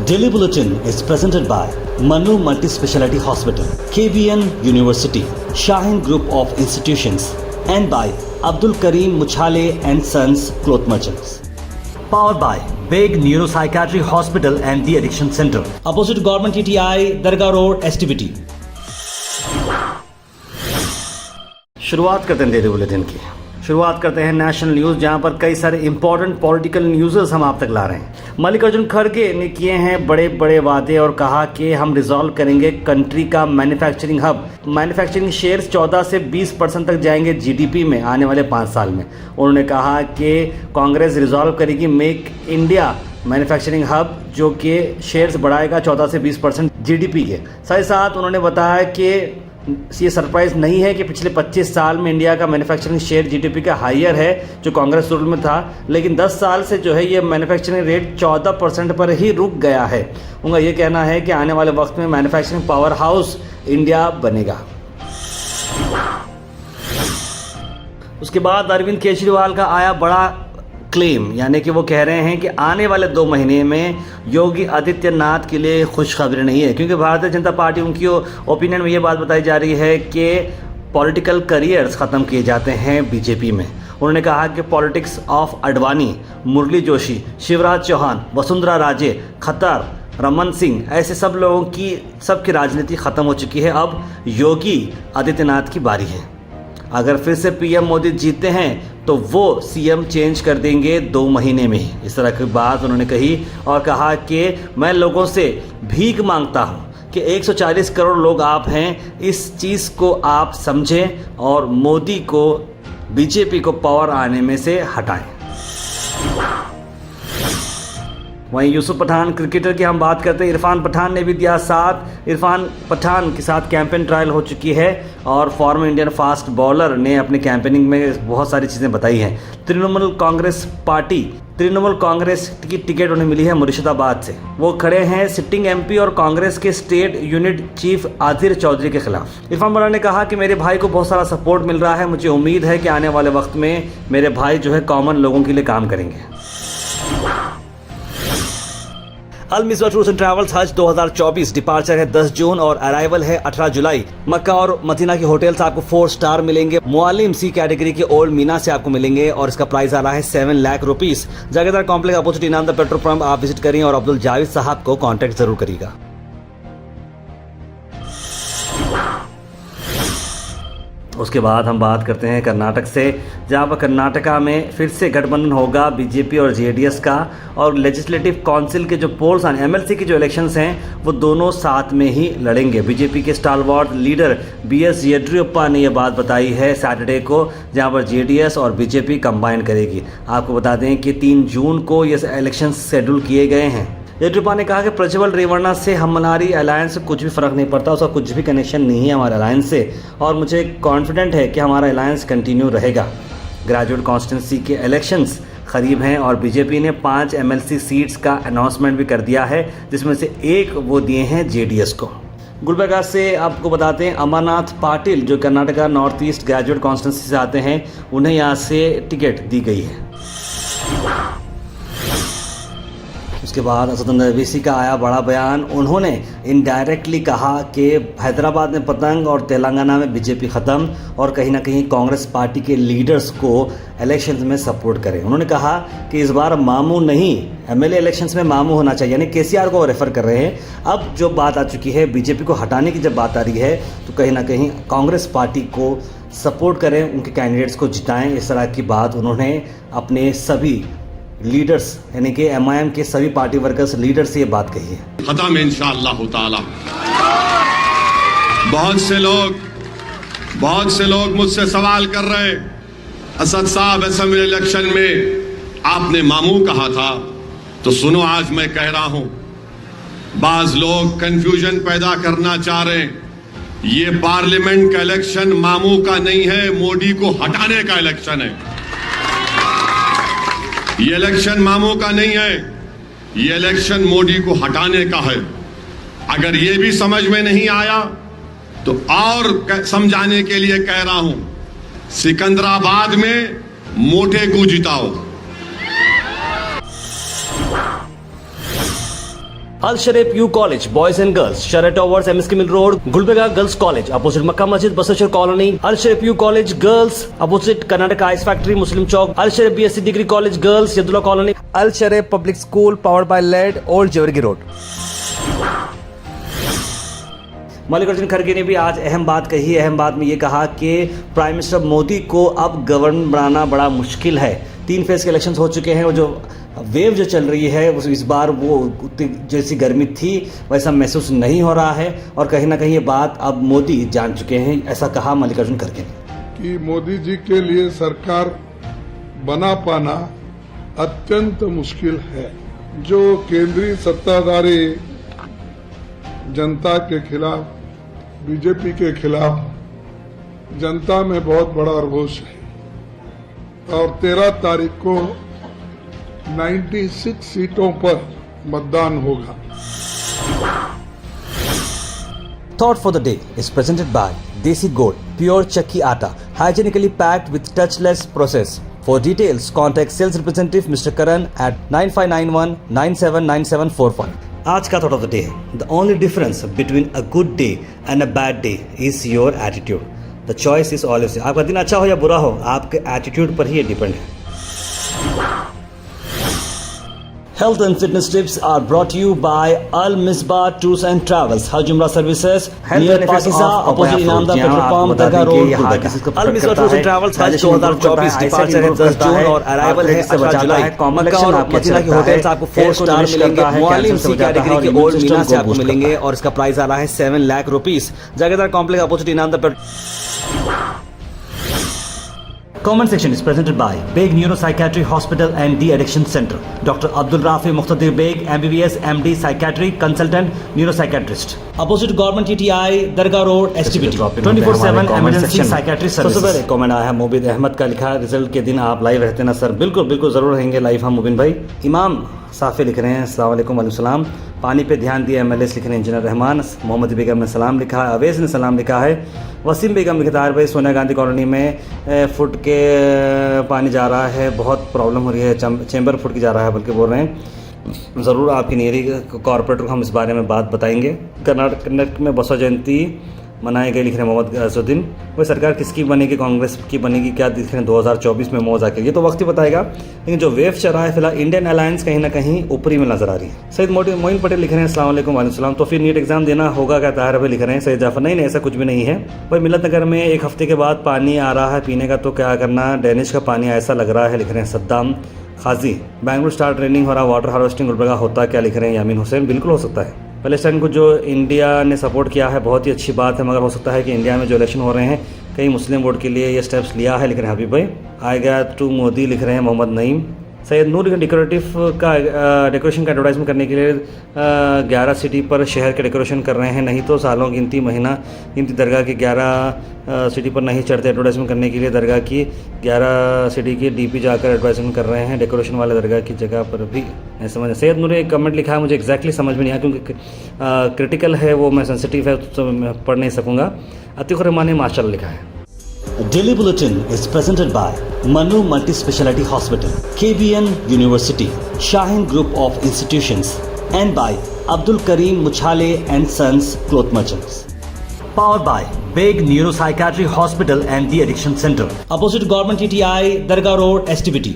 Daily Bulletin is presented by Manu Multi-Speciality Hospital, KBN University, Shaheen Group of Institutions, and by Abdul Karim Muchale and Sons Cloth Merchants. Powered by Big Neuropsychiatry Hospital and The Addiction Center, opposite Government TTI, Dargah Road, STBT. शुरुआत करते हैं daily bulletin की। शुरुआत करते हैं national news, जहां पर कई सारे इंपॉर्टेंट पॉलिटिकल न्यूज़ हम आप तक ला रहे हैं। मल्लिकार्जुन खड़गे ने किए हैं बड़े बड़े वादे और कहा कि हम रिजॉल्व करेंगे कंट्री का मैन्युफैक्चरिंग हब। मैन्युफैक्चरिंग शेयर्स 14 से 20% तक जाएंगे जीडीपी में आने वाले 5 साल में। उन्होंने कहा कि कांग्रेस रिजॉल्व करेगी मेक इंडिया मैन्युफैक्चरिंग हब, जो कि शेयर्स बढ़ाएगा 14 से 20% जीडीपी के। साथ ही साथ उन्होंने बताया कि ये सरप्राइज नहीं है कि पिछले 25 साल में इंडिया का मैन्युफैक्चरिंग शेयर जीडीपी का हायर है, जो कांग्रेस रूल में था, लेकिन 10 साल से जो है ये मैन्युफैक्चरिंग रेट 14% पर ही रुक गया है। उनका ये कहना है कि आने वाले वक्त में मैन्युफैक्चरिंग पावर हाउस इंडिया बनेगा। उसके बाद अरविंद केजरीवाल का आया बड़ा क्लेम, यानी कि वो कह रहे हैं कि आने वाले 2 महीने में योगी आदित्यनाथ के लिए खुशखबरी नहीं है, क्योंकि भारतीय जनता पार्टी उनकी ओपिनियन में ये बात बताई जा रही है कि पॉलिटिकल करियर्स ख़त्म किए जाते हैं बीजेपी में। उन्होंने कहा कि पॉलिटिक्स ऑफ अडवाणी, मुरली जोशी, शिवराज चौहान, वसुंधरा राजे, खट्टर, रमन सिंह, ऐसे सब लोगों की सबकी राजनीति ख़त्म हो चुकी है। अब योगी आदित्यनाथ की बारी है। अगर फिर से पीएम मोदी जीतते हैं तो वो सीएम चेंज कर देंगे 2 महीने में ही। इस तरह की बात उन्होंने कही और कहा कि मैं लोगों से भीख मांगता हूं कि 140 करोड़ लोग आप हैं, इस चीज़ को आप समझें और मोदी को, बीजेपी को पावर आने में से हटाएं। वहीं यूसुफ पठान क्रिकेटर की हम बात करते हैं। इरफान पठान ने भी दिया साथ। इरफान पठान के साथ कैंपेन ट्रायल हो चुकी है और फॉर्मर इंडियन फास्ट बॉलर ने अपनी कैंपेनिंग में बहुत सारी चीज़ें बताई हैं। तृणमूल कांग्रेस की टिकट उन्हें मिली है मुर्शिदाबाद से। वो खड़े हैं सिटिंग एमपी और कांग्रेस के स्टेट यूनिट चीफ आदिर चौधरी के खिलाफ। इरफान पठान ने कहा कि मेरे भाई को बहुत सारा सपोर्ट मिल रहा है, मुझे उम्मीद है कि आने वाले वक्त में मेरे भाई जो है कॉमन लोगों के लिए काम करेंगे। अल मिसबा टूर्स एंड ट्रैवल्स हज 2024 डिपार्चर है 10 जून और अराइवल है 18 जुलाई। मक्का और मदीना के होटल्स आपको 4 स्टार मिलेंगे। मुअल्लिम सी कैटेगरी के ओल्ड मीना से आपको मिलेंगे और इसका प्राइस आ रहा है 7 lakh rupees. Jagirdar complex opposite इनाम द पेट्रोल पंप आप विजिट करिए और अब्दुल जावेद साहब को कॉन्टैक्ट जरूर करिएगा। उसके बाद हम बात करते हैं कर्नाटक से, जहां पर कर्नाटका में फिर से गठबंधन होगा बीजेपी और जेडीएस का, और लेजिस्लेटिव काउंसिल के जो पोल्स हैं, एमएलसी के जो इलेक्शंस हैं, वो दोनों साथ में ही लड़ेंगे। बीजेपी के स्टालवार्ड लीडर बीएस येडियुरप्पा ने यह बात बताई है सैटरडे को, जहां पर जेडीएस और बीजेपी कंबाइन करेगी। आपको बता दें कि 3 जून को ये इलेक्शन शेड्यूल किए गए हैं। येडियुरप्पा ने कहा कि प्रज्वल रेवन्ना से हमारी अलायंस से कुछ भी फ़र्क नहीं पड़ता, उसका कुछ भी कनेक्शन नहीं है हमारे अलायंस से, और मुझे कॉन्फिडेंट है कि हमारा अलायंस कंटिन्यू रहेगा। ग्रेजुएट कॉन्स्टिट्यूंसी के इलेक्शंस करीब हैं और बीजेपी ने 5 एमएलसी सीट्स का अनाउंसमेंट भी कर दिया है, जिसमें से 1 वो दिए हैं जेडीएस को। गुलबर्गा से आपको बताते हैं अमरनाथ पाटिल, जो Karnataka north east graduate constituency से आते हैं, उन्हें यहाँ से टिकट दी गई है। उसके बाद असदुद्दीन ओवैसी का आया बड़ा बयान। उन्होंने इनडायरेक्टली कहा कि हैदराबाद में पतंग और तेलंगाना में बीजेपी ख़त्म, और कहीं ना कहीं कांग्रेस पार्टी के लीडर्स को इलेक्शंस में सपोर्ट करें। उन्होंने कहा कि इस बार मामू नहीं, एमएलए इलेक्शंस में मामू होना चाहिए, यानी केसीआर को रेफर कर रहे हैं। अब जो बात आ चुकी है, बीजेपी को हटाने की जब बात आ रही है, तो कहीं ना कहीं कांग्रेस पार्टी को सपोर्ट करें, उनके कैंडिडेट्स को जिताएं। इस तरह की बात उन्होंने अपने सभी लीडर्स, यानी कि एमआईएम के सभी पार्टी वर्कर्स लीडर से ये बात कही है। खत्म इंशाअल्लाह ताला। बहुत से लोग मुझसे सवाल कर रहे, असद साहब असेंबली इलेक्शन में आपने मामू कहा था, तो सुनो आज मैं कह रहा हूं। बाज लोग कंफ्यूजन पैदा करना चाह रहे हैं। ये पार्लियामेंट का इलेक्शन मामू का नहीं है, मोदी को हटाने का इलेक्शन है। ये इलेक्शन मामू का नहीं है, ये इलेक्शन मोदी को हटाने का है। अगर ये भी समझ में नहीं आया तो और समझाने के लिए कह रहा हूं, सिकंदराबाद में मोटे को जिताओ। Al Sharif U college boys and girls, शरय towers, MSK mill road, Gulbarga girls college opposite Makkah Masjid, Basaveshwar colony, Al Sharif U college girls opposite Karnataka ice factory, Muslim Chowk, Al Sharif BSc degree college girls, Yadulla colony, Al Sharif public school powered by led, old Jewargi road. Mallikarjun खड़गे ने भी आज अहम बात कही। अहम बात में ये कहा कि प्राइम मिनिस्टर मोदी को अब गवर्नमेंट बनाना बड़ा मुश्किल है। 3 फेज के इलेक्शंस हो चुके हैं और जो वेव जो चल रही है इस बार वो जैसी गर्मी थी वैसा महसूस नहीं हो रहा है और कहीं ना कहीं ये बात अब मोदी जान चुके हैं, ऐसा कहा मल्लिकार्जुन खड़गे ने कि मोदी जी के लिए सरकार बना पाना अत्यंत मुश्किल है। जो केंद्रीय सत्ताधारी जनता के खिलाफ, बीजेपी के खिलाफ जनता में बहुत बड़ा रोष है और 13 तारीख को 96 सीटों पर मतदान होगा। Thought for the day is presented by Desi Gold, pure chakki atta, hygienically packed with touchless process. For details, contact sales representative Mr. Karan at 9591 979745. आज का थॉट ऑफ द डे है, the only difference between a good day and a bad day is your attitude. The choice is always. आपका दिन अच्छा हो या बुरा हो, आपके एटीट्यूड पर ही ये डिपेंड है। Health and fitness tips are brought to you by Al Misbah Tours and Travels, Hajj Umrah Services, near Pakistan, opposite Inamda Petrol Pump, Dargah Road, Gulbarga. Al Misbah Tours and Travels Hajj 2024 departure है 10 जून और arrival है 18 जुलाई। मक्का और Medina के hotels आपको 4 star मिलेंगे। Muallem सी category के old Meena से आपको मिलेंगे और इसका प्राइस आ रहा है 7 lakh rupees. Jagirdar complex opposite इनामदा petrol. Comment section is presented by Beg Neuropsychiatry Hospital and De-Addiction Center. Dr. Abdul Rafi Muqtadir Beg, MBBS, MD, Psychiatry, Consultant, Neuropsychiatrist. Opposite Government TTI, Dargah Road, STBT. 24/7 Emergency Psychiatry Services. सबसे पहले comment आया है मोबिन अहमद का, लिखा result के दिन आप live रहते ना सर? बिल्कुल बिल्कुल ज़रूर रहेंगे लाइव हम मोबिन भाई। इमाम साफे लिख रहे हैं अस्सलाम वालेकुम वालेकुम सलाम। पानी पे ध्यान दिया एमएलए लिख रहे हैं इंजीनियर रहमान। मोहम्मद बेगम ने सलाम लिखा है। अवैस ने सलाम लिखा है। वसीम बेगम लिखता है भाई सोनिया गांधी कॉलोनी में फुट के पानी जा रहा है, बहुत प्रॉब्लम हो रही है, चैम्बर फुट की जा रहा है बल्कि बोल रहे हैं। ज़रूर आपकी नियरी कॉरपोरेटर को हम इस बारे में बात बताएंगे। कर्नाटक में बसवा जयंती मनाए गए लिख रहे हैं मोहम्मद अजहुद्दीन। वही सरकार किसकी बनेगी, कांग्रेस की बनेगी क्या दिख रहे हैं 2024 में मौजा के लिए, तो वक्त ही बताएगा। लेकिन जो वेव चल रहा है फिलहाल इंडियन अलायंस कहीं ना कहीं ऊपरी में नजर आ रही है। सैयद मोइन पटेल लिख रहे हैं अस्सलाम वालेकुम वालेकुम सलाम। तो फिर नीट एग्जाम देना होगा क्या ताहिर भाई लिख रहे हैं। सैयद जाफर नहीं ऐसा कुछ भी नहीं है भाई। मिलत नगर में 1 हफ्ते के बाद पानी आ रहा है पीने का, तो क्या करना, डैनिश का पानी ऐसा लग रहा है लिख रहे हैं सद्दाम खाजी। बैंगलोर स्टार ट्रेनिंग हो रहा, वाटर हार्वेस्टिंग गुलबर्गा होता क्या लिख रहे हैं यामीन हुसैन। बिल्कुल हो सकता है। पैलेस्टाइन को जो इंडिया ने सपोर्ट किया है बहुत ही अच्छी बात है, मगर हो सकता है कि इंडिया में जो इलेक्शन हो रहे हैं कहीं मुस्लिम वोट के लिए ये स्टेप्स लिया है लिख रहे हैं हबीब भाई। आएगा टू मोदी लिख रहे हैं मोहम्मद नईम। सैयद नूर डेकोरेशन का एडवर्टाइजमेंट करने के लिए 11 सिटी पर शहर के डेकोरेशन कर रहे हैं, नहीं तो सालों गिनती महीना गिनती दरगाह की 11 सिटी पर नहीं चढ़ते। एडवर्टाइजमेंट करने के लिए दरगाह की 11 सिटी की डीपी जाकर एडवर्टाइजमेंट कर रहे हैं, डेकोरेशन वाले दरगाह की जगह पर भी नहीं समझ। सैयद नूर एक कमेंट लिखा है, मुझे एग्जैक्टली समझ में नहीं आया क्योंकि क्रिटिकल है वो, मैं सेंसिटिव है तो मैं पढ़ नहीं सकूँगा। अतीक रहमान ने माशाल्लाह लिखा है। Daily Bulletin is presented by Manu Multi Speciality Hospital, KBN University, Shaheen Group of Institutions, and by Abdul Karim Muchale and Sons Cloth Merchants. Powered by Beg Neuropsychiatry Hospital and De-Addiction Center, opposite Government TTI, Dargah Road, STBT.